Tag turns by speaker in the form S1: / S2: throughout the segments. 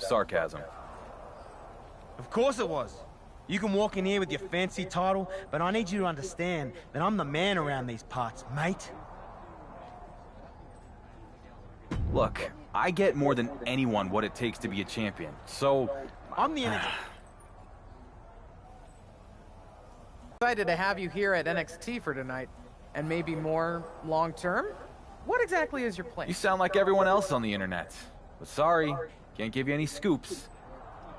S1: was sarcasm.
S2: Of course it was. You can walk in here with your fancy title, but I need you to understand that I'm the man around these parts, mate.
S1: Look, I get more than anyone what it takes to be a champion, so...
S2: I'm the energy.
S3: Excited to have you here at NXT for tonight, and maybe more long-term? What exactly is your plan?
S1: You sound like everyone else on the internet. But sorry, can't give you any scoops.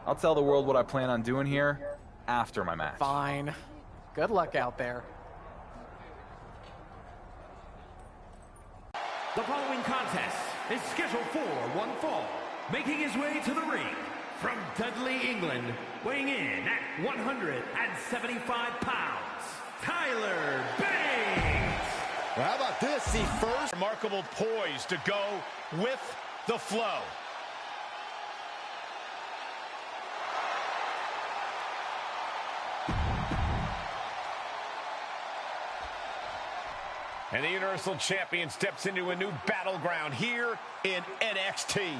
S1: I'll tell the world what I plan on doing here after my match.
S3: Fine. Good luck out there.
S4: The following contest is scheduled for one fall. Making his way to the ring from Dudley, England, weighing in at 175 pounds, Tyler Bates.
S5: Well, how about this? The first remarkable poise to go with the flow. And the Universal Champion steps into a new battleground here in NXT.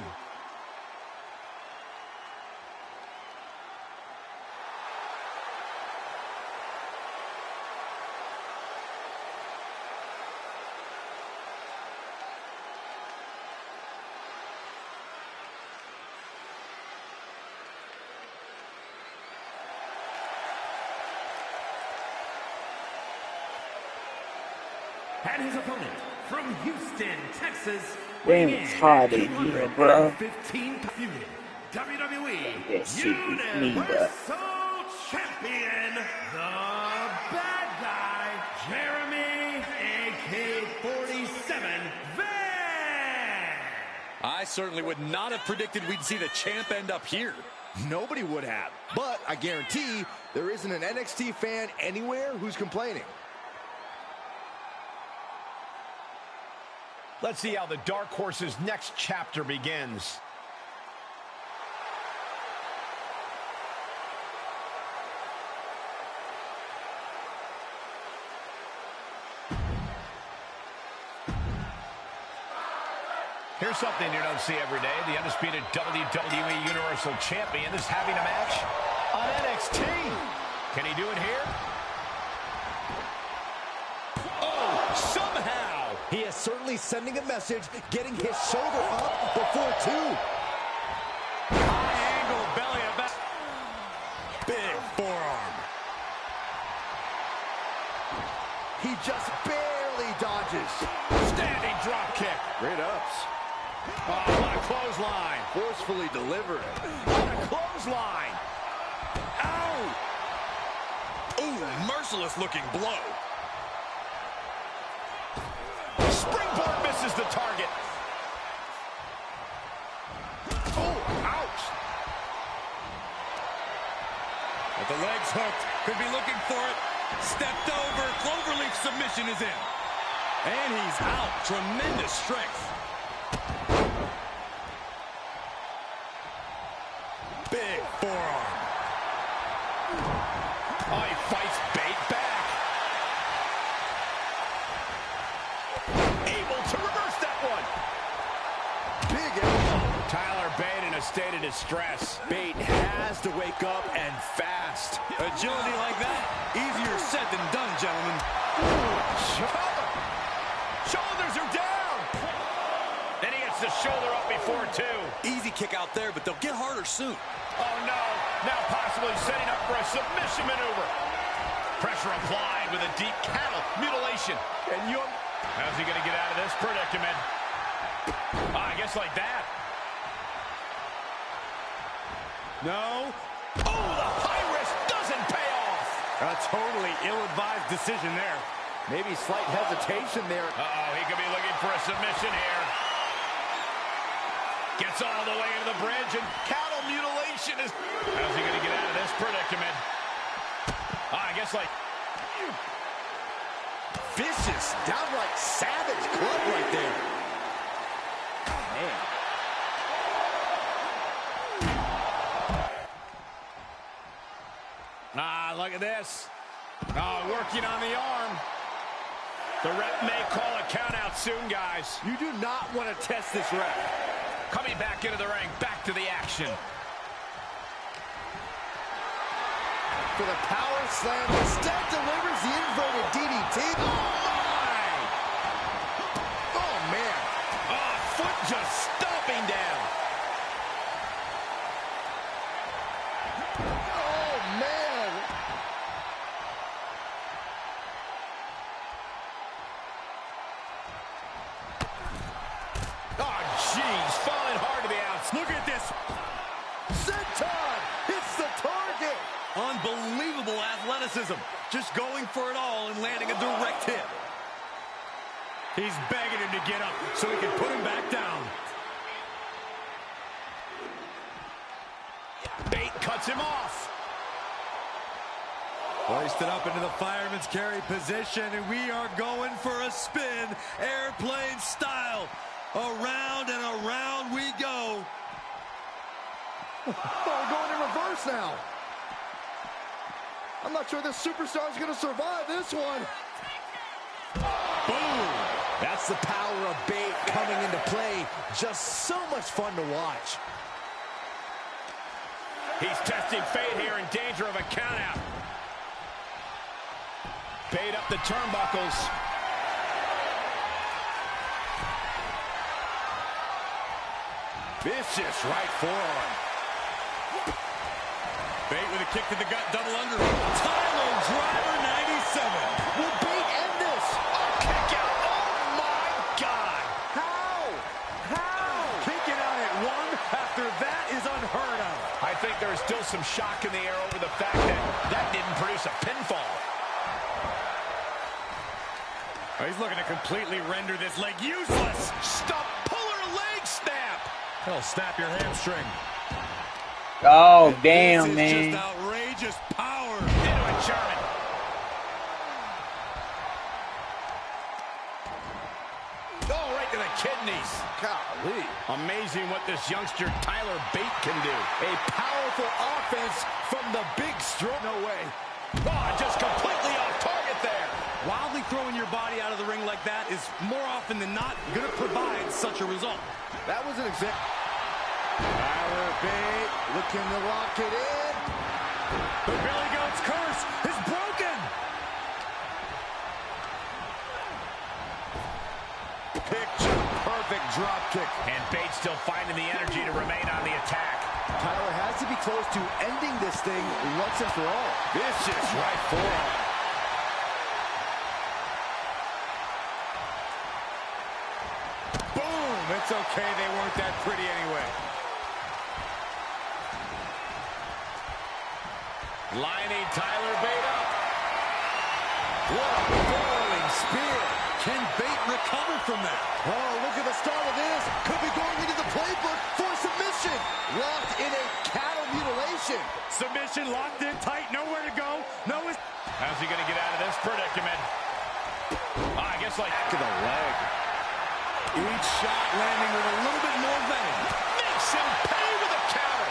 S4: And his opponent from Houston, Texas,
S6: Damn, it's hot in here, bro.
S4: 15 feuded WWE
S6: That shit is me, bro.
S4: Universal Champion, the bad guy, Jeremy AK-47 Van.
S7: I certainly would not have predicted we'd see the champ end up here.
S5: Nobody would have. But I guarantee there isn't an NXT fan anywhere who's complaining. Let's see how the Dark Horse's next chapter begins. Here's something you don't see every day. The undisputed WWE Universal Champion is having a match on NXT. Can he do it here? Oh, somehow! He is certainly sending a message, getting his shoulder up before two. High angle belly to back. Big forearm. He just barely dodges. Standing drop kick. Great ups. Oh, what a clothesline. Forcefully delivered. What a clothesline. Ow!
S7: Ooh, merciless looking blow.
S5: Springboard misses the target. Oh, ouch.
S7: With the legs hooked, could be looking for it. Stepped over, cloverleaf submission is in. And he's out, tremendous strength. Big forearm.
S5: Oh, he fights bait back. Able to reverse that one. Big elbow. Tyler Bate in a state of distress. Bate has to wake up and fast.
S7: Agility like that, easier said than done, gentlemen.
S5: Shoulders are down. Then he gets the shoulder up before two.
S7: Easy kick out there, but they'll get harder soon.
S5: Oh no, now possibly setting up for a submission maneuver. Pressure applied with a deep cattle mutilation. And how's he gonna get out of this predicament? I guess like that. No. Oh, the high risk doesn't pay off. A totally ill-advised decision there. Maybe slight hesitation there. Uh-oh, he could be looking for a submission here. Gets all the way into the bridge, and cattle mutilation is... How's he going to get out of this predicament? I guess like... Vicious, downright savage club right there. Man. Ah, look at this. Oh, working on the arm. The ref may call a count out soon, guys. You do not want to test this ref. Coming back into the ring, back to the action. for the power slam. Instead delivers the inverted DDT. Oh, my! Oh, man. Oh, foot just stomping down. Oh, man. Oh, jeez. Falling hard to the outs.
S7: Look at this.
S5: Senton hits the target.
S7: Unbelievable athleticism. Just going for it all and landing a direct hit. He's begging him to get up so he can put him back down.
S5: Bate cuts him off.
S7: Hoisted up into the fireman's carry position, and we are going for a spin, airplane style. Around and around we go.
S5: Oh, we're going in reverse now. I'm not sure this superstar is going to survive this one.
S7: Boom!
S5: That's the power of Bate coming into play. Just so much fun to watch.
S8: He's testing fate here, in danger of a countout. Bate up the turnbuckles.
S5: Vicious right forearm.
S7: Bate with a kick to the gut, double under. Tyler Driver 97.
S5: Will Bate end this? Oh, kick out. Oh, my God. How?
S7: Kicking out at one after that is unheard of.
S8: I think there is still some shock in the air over the fact that that didn't produce a pinfall.
S7: Oh, he's looking to completely render this leg useless.
S8: Stop, puller leg snap.
S7: He'll snap your hamstring.
S6: Oh,
S7: And
S6: damn,
S7: this is
S6: man.
S7: just outrageous power.
S8: Into a German. Oh, right to the kidneys.
S5: Golly.
S8: Amazing what this youngster Tyler Bate can do.
S5: A powerful offense from the big stroke. No way.
S8: Oh, just completely off target there.
S7: Wildly throwing your body out of the ring like that is more often than not going to provide such a result.
S5: That was an example. Tyler Bate looking to lock it in.
S7: The Billy Goat's curse is broken.
S5: Picture perfect drop kick.
S8: And Bate still finding the energy to remain on the attack.
S5: Tyler has to be close to ending this thing once and for all. Vicious right forearm.
S7: Boom! It's okay, they weren't that pretty anyway.
S8: Lining Tyler Bate up.
S5: What a falling spear.
S7: Can Bate recover from that?
S5: Oh, look at the start of this. Could be going into the playbook for submission. Locked in a cattle mutilation.
S7: Submission locked in tight, nowhere to go.
S8: How's he going to get out of this predicament? I guess like
S5: Back of the leg.
S7: Each shot landing with a little bit more venom.
S8: makes him pay with a counter.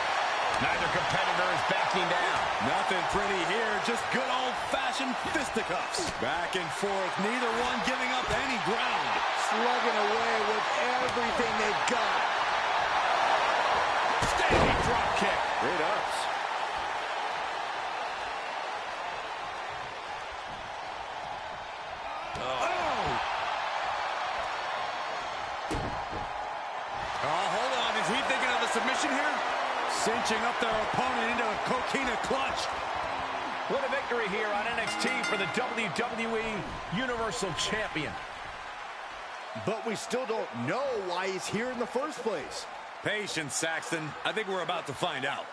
S8: Neither competitor is backing down.
S7: Nothing pretty here, just good old-fashioned fisticuffs. Back and forth, neither one giving up any ground.
S5: Slugging away with everything they've got.
S8: Standing drop kick.
S5: Great ups.
S7: Hold on, is he thinking of a submission here? Cinching up their opponent into a coquina clutch.
S8: What a victory here on NXT for the WWE Universal Champion.
S5: But we still don't know why he's here in the first place.
S7: Patience, Saxton. I think we're about to find out.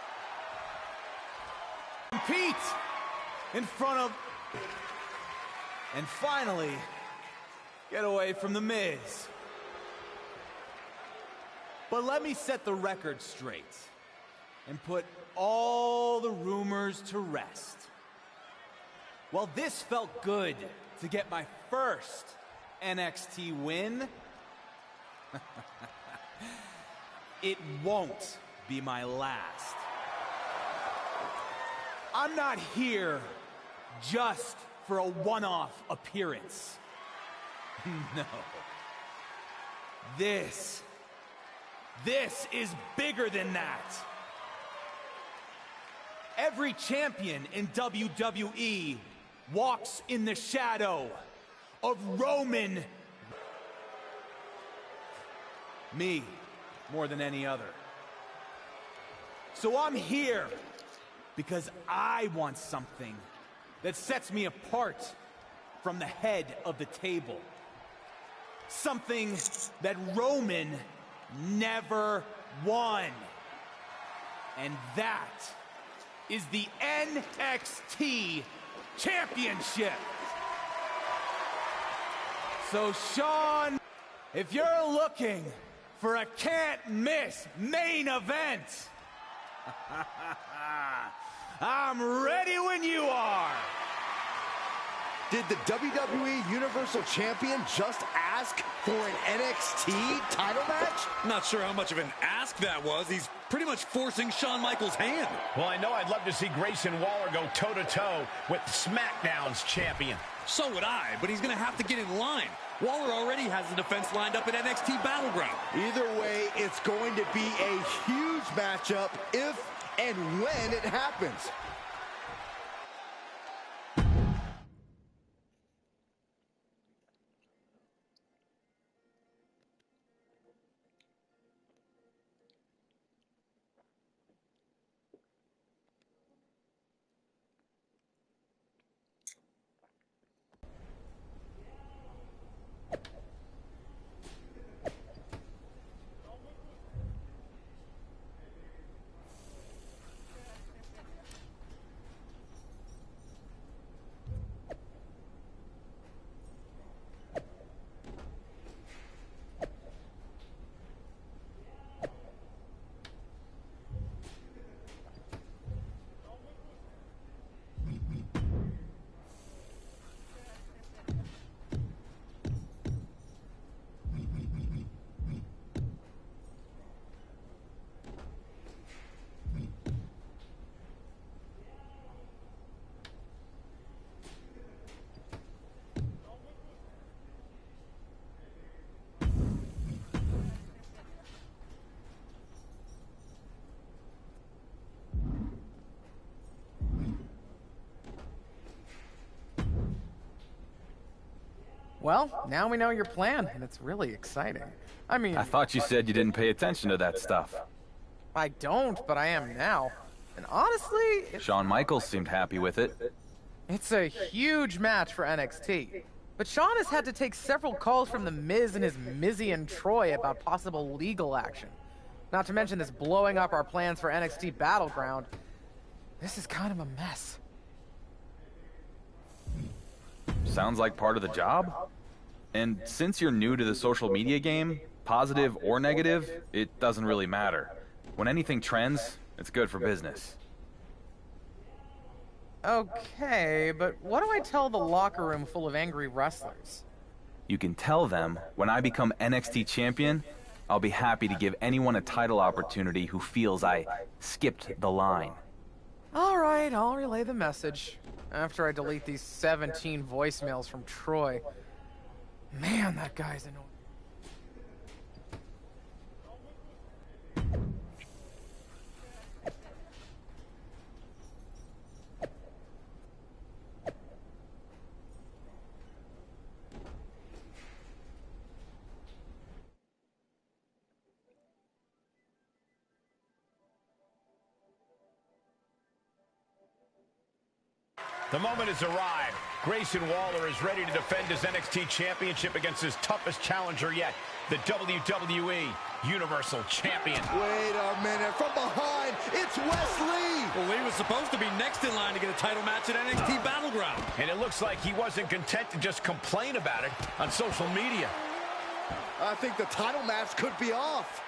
S2: Compete in front of... And finally, get away from The Miz. But let me set the record straight and put all the rumors to rest. While this felt good to get my first NXT win, it won't be my last. I'm not here just for a one-off appearance. No. This is bigger than that. Every champion in WWE walks in the shadow of Roman. Me, more than any other. So I'm here because I want something that sets me apart from the head of the table. Something that Roman never won. And that is the NXT Championship. So Sean, if you're looking for a can't-miss main event, I'm ready when you are.
S5: Did the WWE Universal Champion just ask for an NXT title match?
S7: Not sure how much of an ask that was. He's pretty much forcing Shawn Michaels' hand.
S8: Well, I know I'd love to see Grayson Waller go toe-to-toe with SmackDown's champion.
S7: So would I, but he's going to have to get in line. Waller already has the defense lined up at NXT Battleground.
S5: Either way, it's going to be a huge matchup if and when it happens.
S3: Well, now we know your plan, and it's really exciting. I mean,
S1: I thought you said you didn't pay attention to that stuff.
S3: I don't, but I am now. And honestly,
S1: Shawn Michaels seemed happy with it.
S3: it's a huge match for NXT. But Shawn has had to take several calls from The Miz and his Mizian Troy about possible legal action. Not to mention this blowing up our plans for NXT Battleground. This is kind of a mess.
S1: Sounds like part of the job. And since you're new to the social media game, positive or negative, it doesn't really matter. When anything trends, it's good for business.
S3: Okay, but what do I tell the locker room full of angry wrestlers?
S1: You can tell them, when I become NXT champion, I'll be happy to give anyone a title opportunity who feels I skipped the line.
S3: All right, I'll relay the message. After I delete these 17 voicemails from Troy. Man, that guy's annoying.
S8: The moment has arrived. Grayson Waller is ready to defend his NXT Championship against his toughest challenger yet, the WWE Universal Champion.
S5: Wait a minute, from behind, it's Wesley!
S7: Well, he was supposed to be next in line to get a title match at NXT Battleground.
S8: And it looks like he wasn't content to just complain about it on social media.
S5: I think the title match could be off.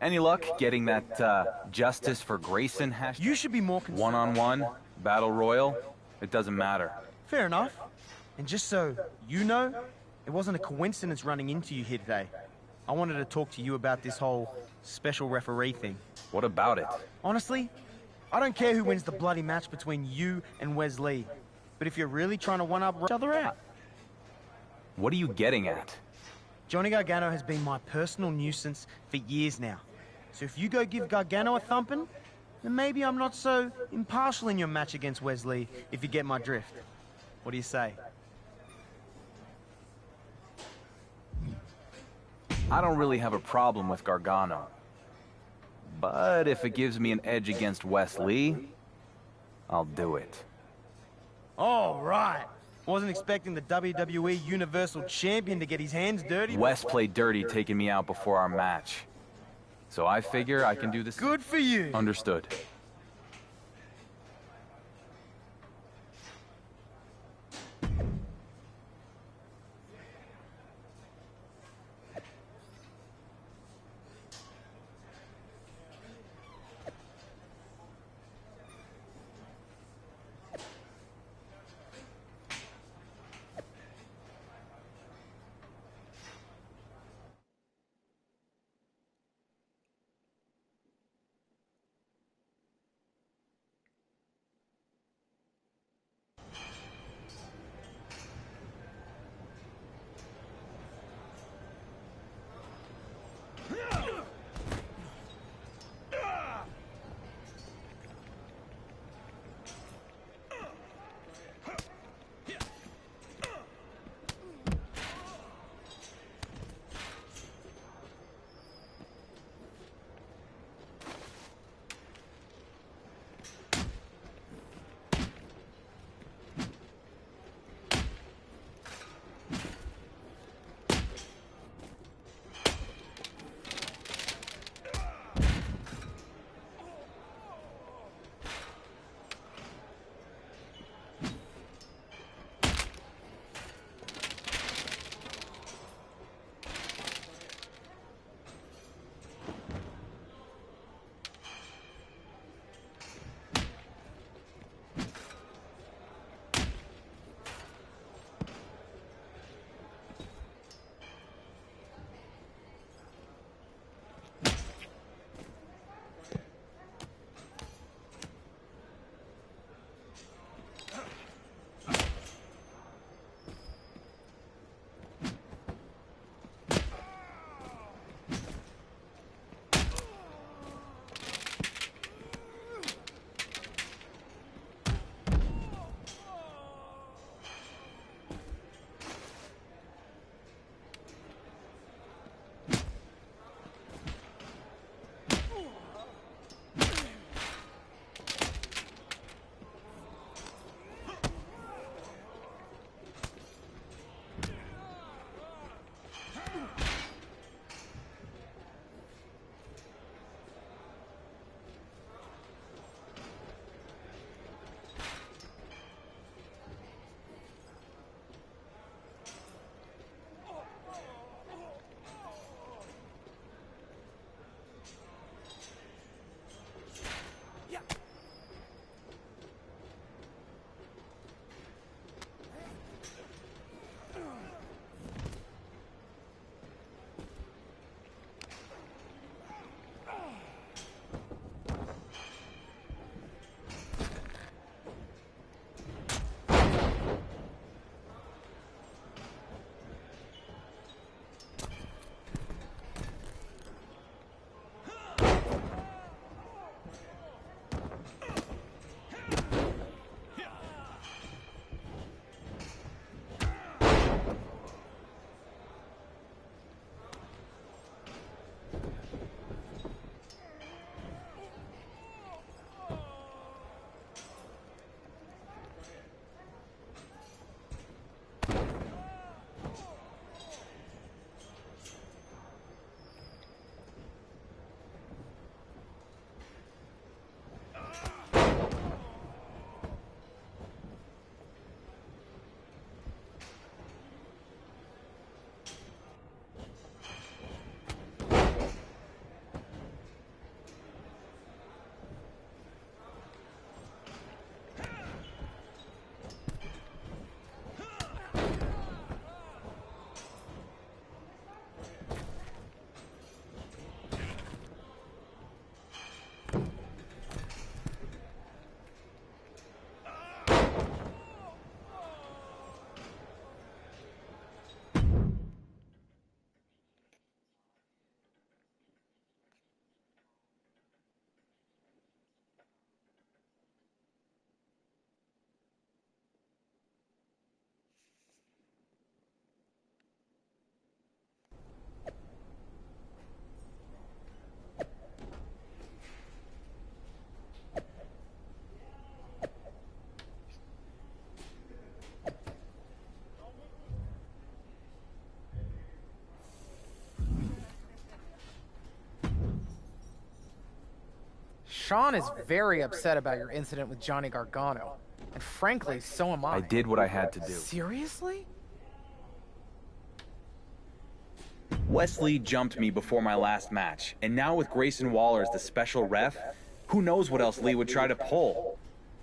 S1: Any luck getting that Justice for Grayson hashtag?
S9: You should be more concerned.
S1: One-on-one, battle royal, it doesn't matter.
S9: Fair enough. And just so you know, it wasn't a coincidence running into you here today. I wanted to talk to you about this whole special referee thing.
S1: What about it?
S9: Honestly, I don't care who wins the bloody match between you and Wesley. But if you're really trying to one-up each other out...
S1: What are you getting at?
S9: Johnny Gargano has been my personal nuisance for years now. So if you go give Gargano a thumping, then maybe I'm not so impartial in your match against Wesley, if you get my drift. What do you say?
S1: I don't really have a problem with Gargano. But if it gives me an edge against Wesley, I'll do it.
S9: All right. Wasn't expecting the WWE Universal Champion to get his hands dirty.
S1: Wes played dirty taking me out before our match. So I figure I can do this.
S9: Good for you.
S1: Understood.
S3: Sean is very upset about your incident with Johnny Gargano. And frankly, so am I.
S1: I did what I had to do.
S3: Seriously?
S1: Wesley jumped me before my last match, and now with Grayson Waller as the special ref, who knows what else Lee would try to pull.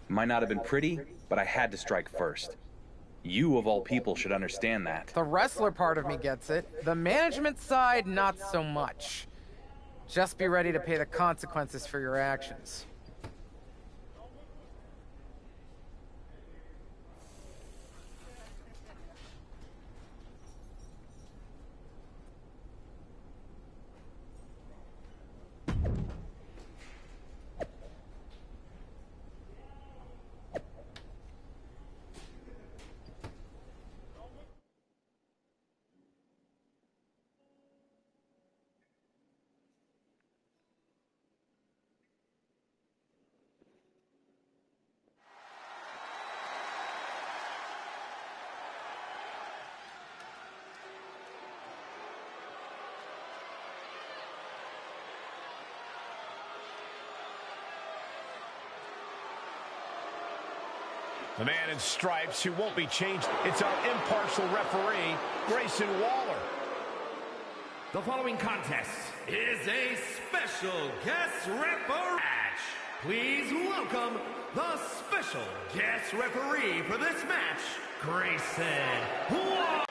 S1: Might not have been pretty, but I had to strike first. You, of all people, should understand that.
S3: The wrestler part of me gets it. The management side, not so much. Just be ready to pay the consequences for your actions.
S8: The man in stripes who won't be changed. It's our impartial referee, Grayson Waller.
S4: The following contest is a special guest referee match. Please welcome the special guest referee for this match, Grayson Waller.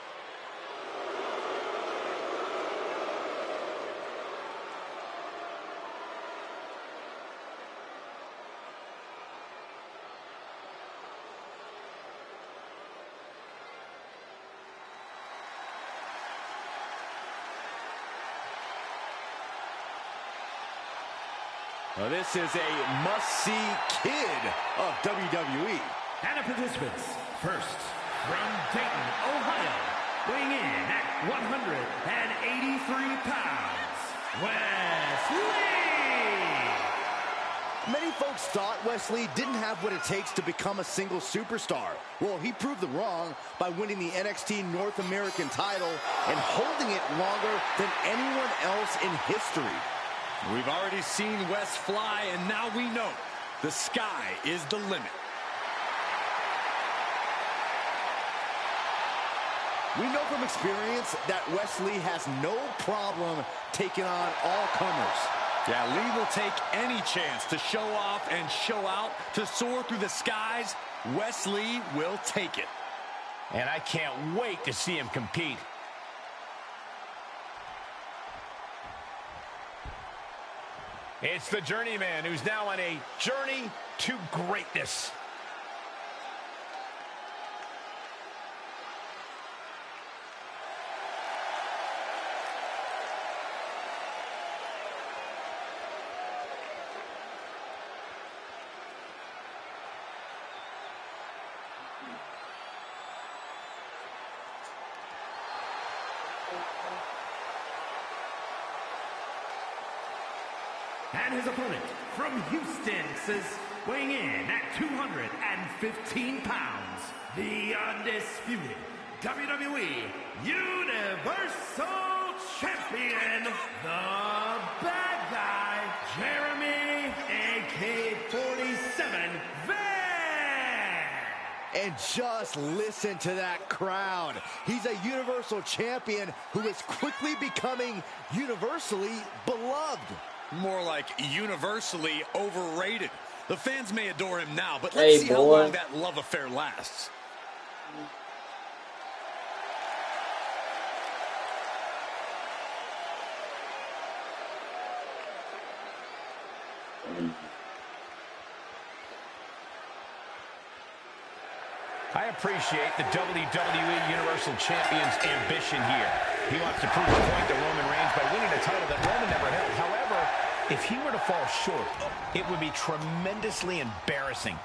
S5: Well, this is a must-see kid of WWE.
S4: And the participants, first, from Dayton, Ohio, weighing in at 183 pounds, Wesley!
S5: Many folks thought Wesley didn't have what it takes to become a single superstar. Well, he proved them wrong by winning the NXT North American title and holding it longer than anyone else in history.
S7: We've already seen Wes fly, and now we know the sky is the limit.
S5: We know from experience that Wesley has no problem taking on all comers.
S7: Yeah, Lee will take any chance to show off and show out, to soar through the skies. Wesley will take it.
S8: And I can't wait to see him compete. It's the journeyman who's now on a journey to greatness.
S4: And his opponent from Houston, Texas, weighing in at 215 pounds, the undisputed WWE Universal Champion, the bad guy, Jeremy AK-47 Van.
S5: And just listen to that crowd. He's a Universal Champion who is quickly becoming universally beloved.
S7: More like universally overrated. The fans may adore him now, but let's see how long that love affair lasts.
S8: I appreciate the WWE Universal Champion's ambition here. He wants to prove a point to Roman Reigns by winning a title that Roman never held. However, if he were to fall short, it would be tremendously embarrassing.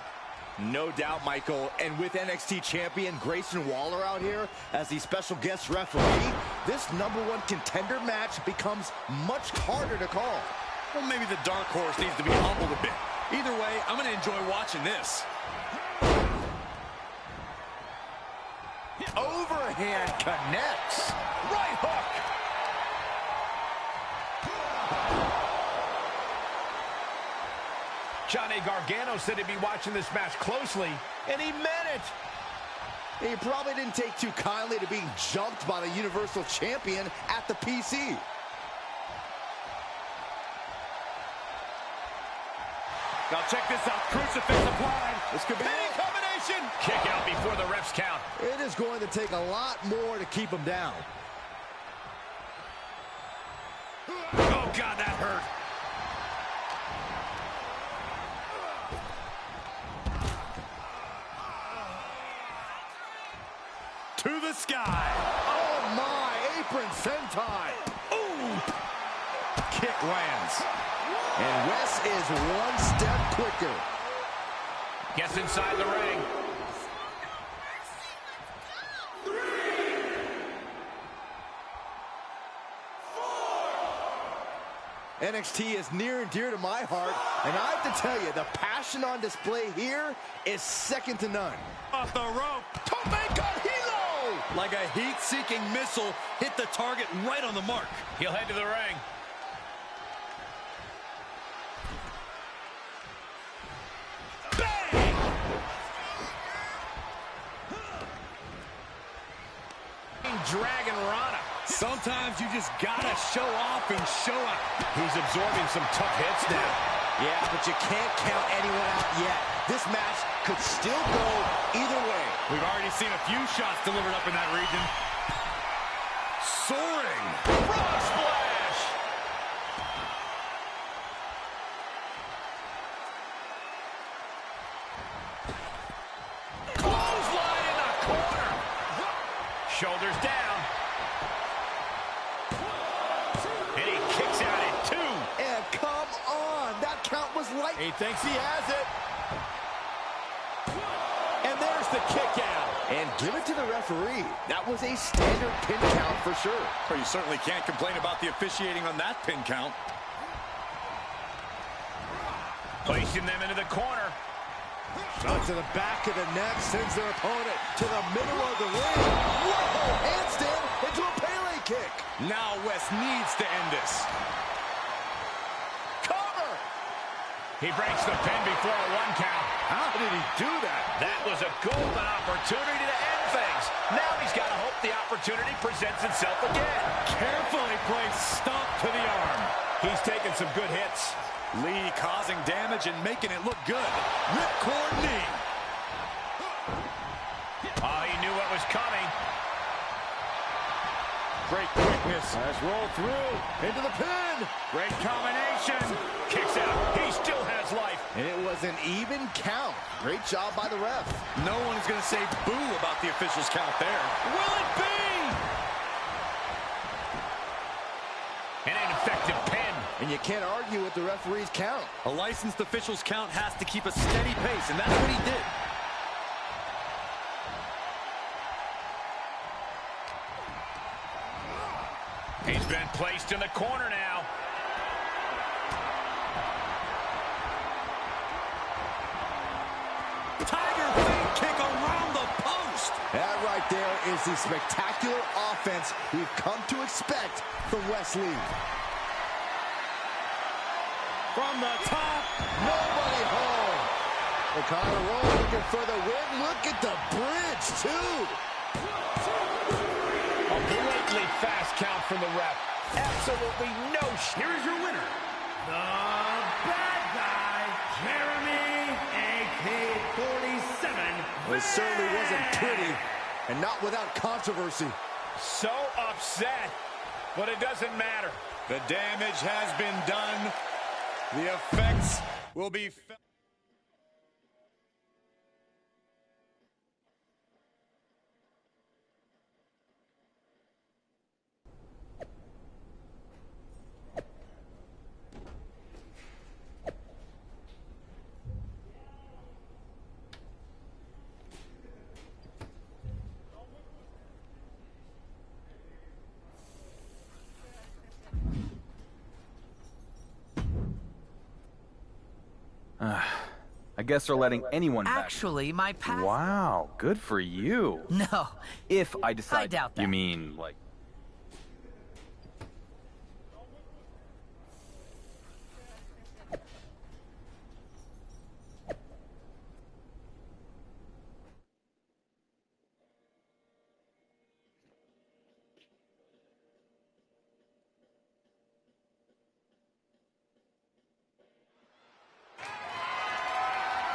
S5: No doubt, Michael. And with NXT champion Grayson Waller out here as the special guest referee, this #1 contender match becomes much harder to call.
S7: Well, maybe the dark horse needs to be humbled a bit. Either way, I'm going to enjoy watching this.
S5: Overhand connects. Right hook.
S8: Johnny Gargano said he'd be watching this match closely, and he meant it.
S5: He probably didn't take too kindly to being jumped by the Universal Champion at the PC.
S7: Now check this out. Crucifix applied.
S5: This could be
S8: Penny
S5: it.
S8: combination. Kick out before the refs count.
S5: It is going to take a lot more to keep him down.
S7: Oh, God, that hurt. To the sky.
S5: Oh, my. Apron sentai.
S7: Ooh. Kick lands.
S5: And Wes is one step quicker.
S8: Gets inside the ring.
S5: NXT is near and dear to my heart, and I have to tell you, the passion on display here is second to none.
S7: Off the rope.
S5: Tope con hilo!
S7: Like a heat-seeking missile, hit the target right on the mark.
S8: He'll head to the ring. Dragon Rana.
S7: Sometimes you just gotta show off and show out.
S8: He's absorbing some tough hits now.
S5: Yeah, but you can't count anyone out yet. This match could still go either way.
S7: We've already seen a few shots delivered up in that region. Soaring.
S8: Frog splash. Clothesline in the corner. Shoulders down. And he kicks out at 2.
S5: And come on, that count was light.
S7: He thinks he has it.
S5: And there's the kick out. And give it to the referee. That was a standard pin count for sure.
S7: Well, you certainly can't complain about the officiating on that pin count.
S8: Placing them into the corner.
S5: Shot to the back of the neck, sends their opponent to the middle of the ring. Whoa, handstand into a Pele kick.
S7: Now Wes needs to end this.
S5: Cover.
S8: He breaks the pin before a 1 count.
S7: How did he do that?
S8: That was a golden opportunity to end things. Now he's got to hope the opportunity presents itself again.
S7: Carefully placed stomp to the arm.
S8: He's taking some good hits.
S7: Lee causing damage and making it look good. Ripcord knee.
S8: Oh, he knew what was coming.
S7: Great quickness.
S5: Let's roll through into the pin.
S7: Great combination.
S8: Kicks out. He still has life.
S5: And it was an even count. Great job by the ref.
S7: No one is going to say boo about the official's count there.
S8: Will it be? An ineffective pin.
S5: And you can't argue with the referee's count.
S7: A licensed official's count has to keep a steady pace, and that's what he did.
S8: He's been placed in the corner now.
S7: Tiger feint kick around the post.
S5: That right there is the spectacular offense we've come to expect from Wes Lee.
S7: From the top.
S5: Nobody home. O'Connor Roll looking for the win. Look at the bridge, too.
S8: A blatantly fast count from the ref. Absolutely no.
S4: Here is your winner, the bad guy, Jeremy AK-47.
S5: Well, it certainly wasn't pretty, and not without controversy.
S8: So upset, but it doesn't matter.
S7: The damage has been done. The effects will be felt.
S1: I guess they're letting anyone back.
S10: Actually, my path...
S1: Wow, good for you.
S10: No.
S1: If I decide...
S10: I doubt that.
S1: You mean, like...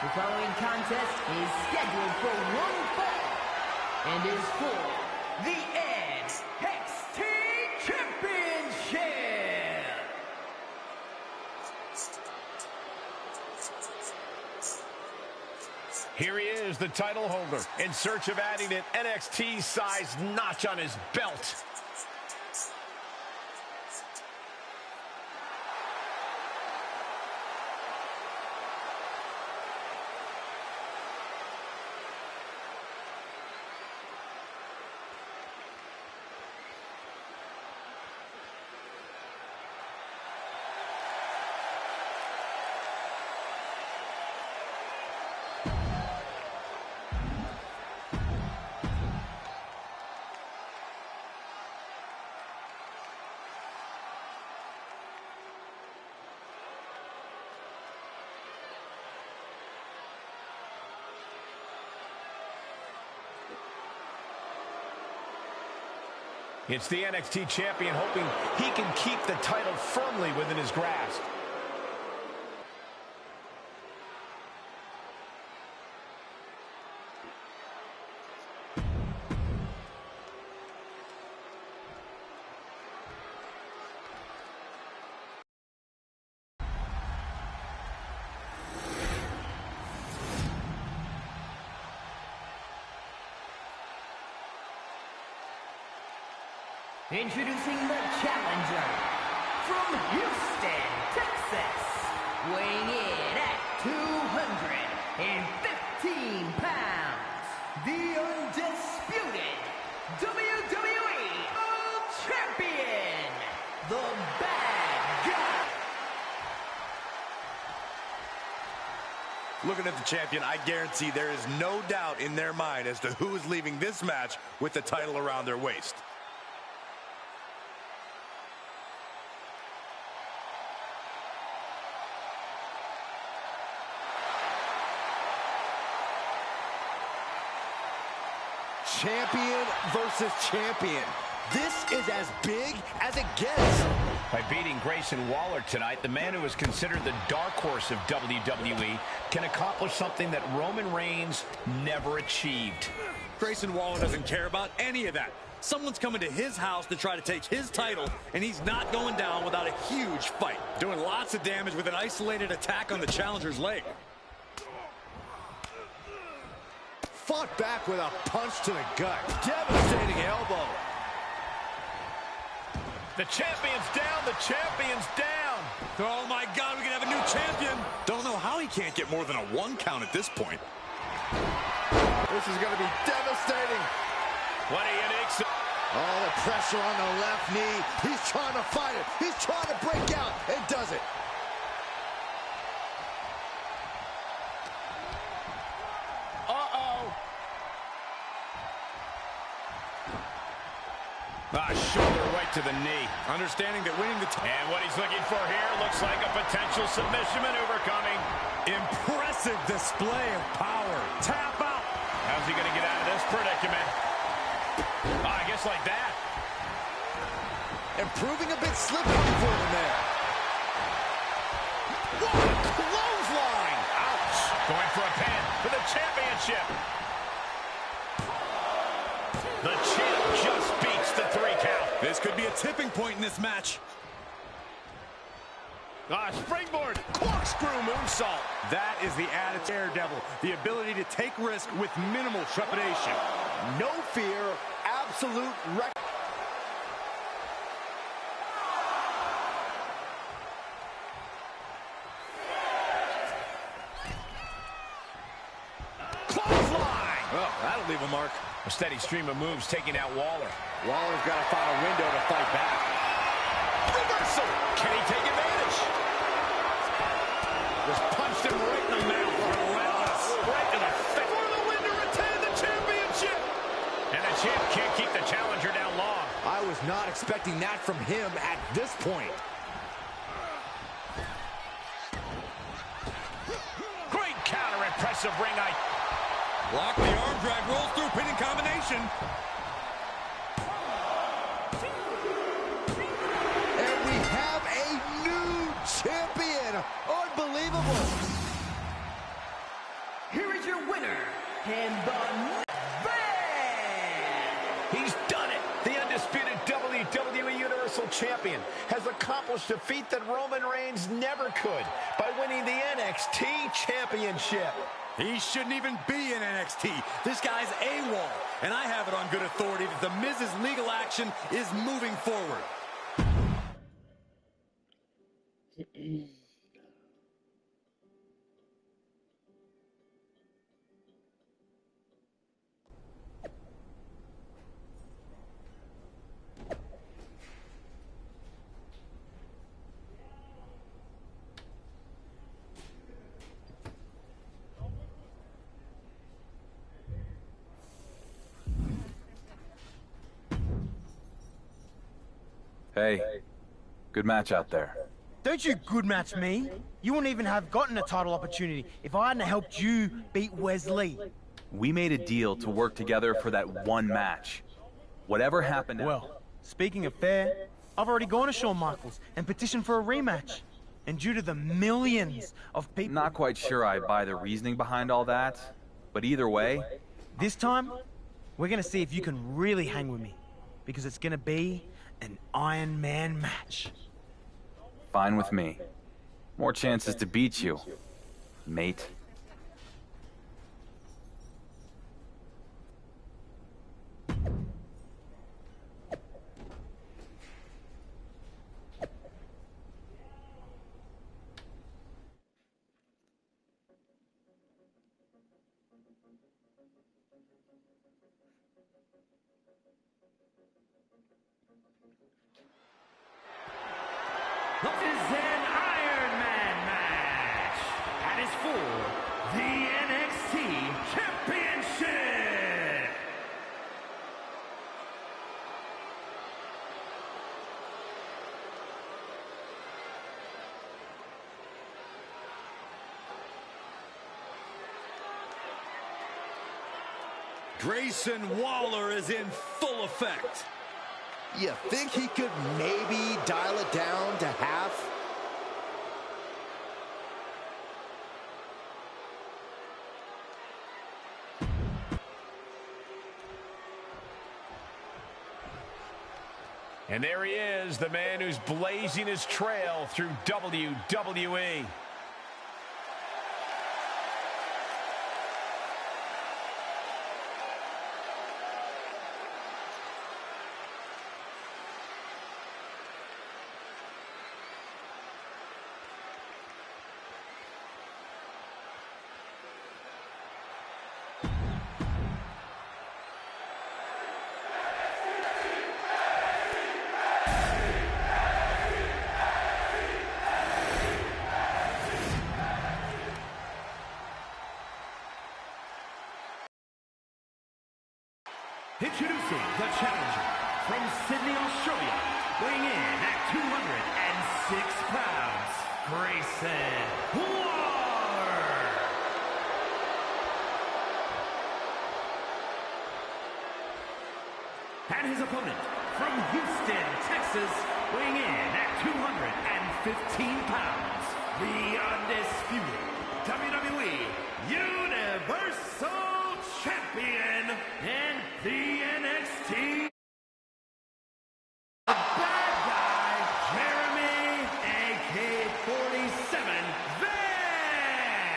S10: The following contest is scheduled for one fall and is for the NXT Championship.
S8: Here he is, the title holder, in search of adding an NXT-sized notch on his belt. It's the NXT champion hoping he can keep the title firmly within his grasp.
S10: Introducing the challenger from Houston, Texas, weighing in at 215 pounds, the undisputed WWE World Champion, the Bad Guy.
S5: Looking at the champion, I guarantee there is no doubt in their mind as to who is leaving this match with the title around their waist. Champion versus champion. This is as big as it gets.
S8: By beating Grayson Waller tonight, the man who is considered the dark horse of WWE can accomplish something that Roman Reigns never achieved.
S7: Grayson Waller doesn't care about any of that. Someone's coming to his house to try to take his title, and he's not going down without a huge fight. Doing lots of damage with an isolated attack on the challenger's leg.
S5: Fought back with a punch to the gut. Devastating elbow.
S8: The champion's down. The champion's down.
S7: Oh, my God, we can have a new champion. Don't know how he can't get more than a 1 count at this point.
S5: This is going to be devastating.
S8: What a unique...
S5: Oh, the pressure on the left knee. He's trying to fight it. He's trying to break out and does it.
S8: Shoulder right to the knee.
S7: Understanding that winning the title.
S8: And what he's looking for here looks like a potential submission maneuver coming.
S7: Impressive display of power. Tap out.
S8: How's he going to get out of this predicament? I guess like that.
S5: And proving a bit slippery for him there. What a clothesline.
S8: Ouch. Going for a pin for the championship. The champ just beats the 3 count.
S7: This could be a tipping point in this match.
S8: Springboard, corkscrew moonsault.
S7: That is the attitude Daredevil, the ability to take risk with minimal trepidation.
S5: No fear, absolute record.
S8: Clothesline.
S7: Oh, that'll leave a mark.
S8: A steady stream of moves taking out Waller.
S5: Waller's got to find a window to fight back.
S8: Reversal. Can he take advantage?
S7: Just punched him right in the mouth. Relentless.
S8: Right in the face. For the win to retain the championship. And the champ can't keep the challenger down long.
S5: I was not expecting that from him at this point.
S8: Great counter, impressive ring eye.
S7: Lock the arm drag, rolls through, pinning combination.
S5: And we have a new champion. Unbelievable.
S8: He's done it! The undisputed WWE Universal Champion has accomplished a feat that Roman Reigns never could by winning the NXT Championship.
S7: He shouldn't even be in NXT. This guy's AWOL. And I have it on good authority that The Miz's legal action is moving forward.
S1: Hey, good match out there.
S9: Don't you good match me. You wouldn't even have gotten a title opportunity if I hadn't helped you beat Wesley.
S1: We made a deal to work together for that one match. Whatever happened...
S9: Well, speaking of fair, I've already gone to Shawn Michaels and petitioned for a rematch. And due to the millions of people...
S1: Not quite sure I buy the reasoning behind all that, but either way...
S9: This time, we're gonna see if you can really hang with me. Because it's gonna be an Iron Man match.
S1: Fine with me. More chances to beat you, mate.
S4: This is an Iron Man match. And it's for the NXT Championship.
S7: Grayson Waller is in full effect.
S5: You think he could maybe dial it down to half?
S8: And there he is, the man who's blazing his trail through WWE.
S4: Introducing the challenger from Sydney, Australia, weighing in at 206 pounds, Grayson Waller. And his opponent from Houston, Texas, weighing in at 215 pounds, the undisputed WWE Universal Champion and the NXT bad guy, Jeremy AK-47 Van.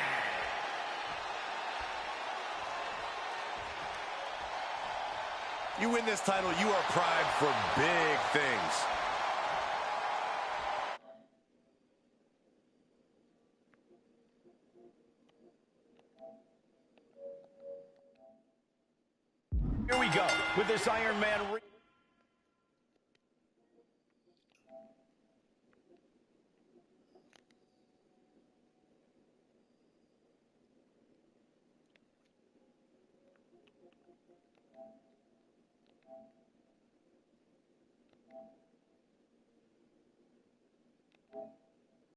S5: You win this title, you are primed for big things.
S8: Here we go with this Iron Man...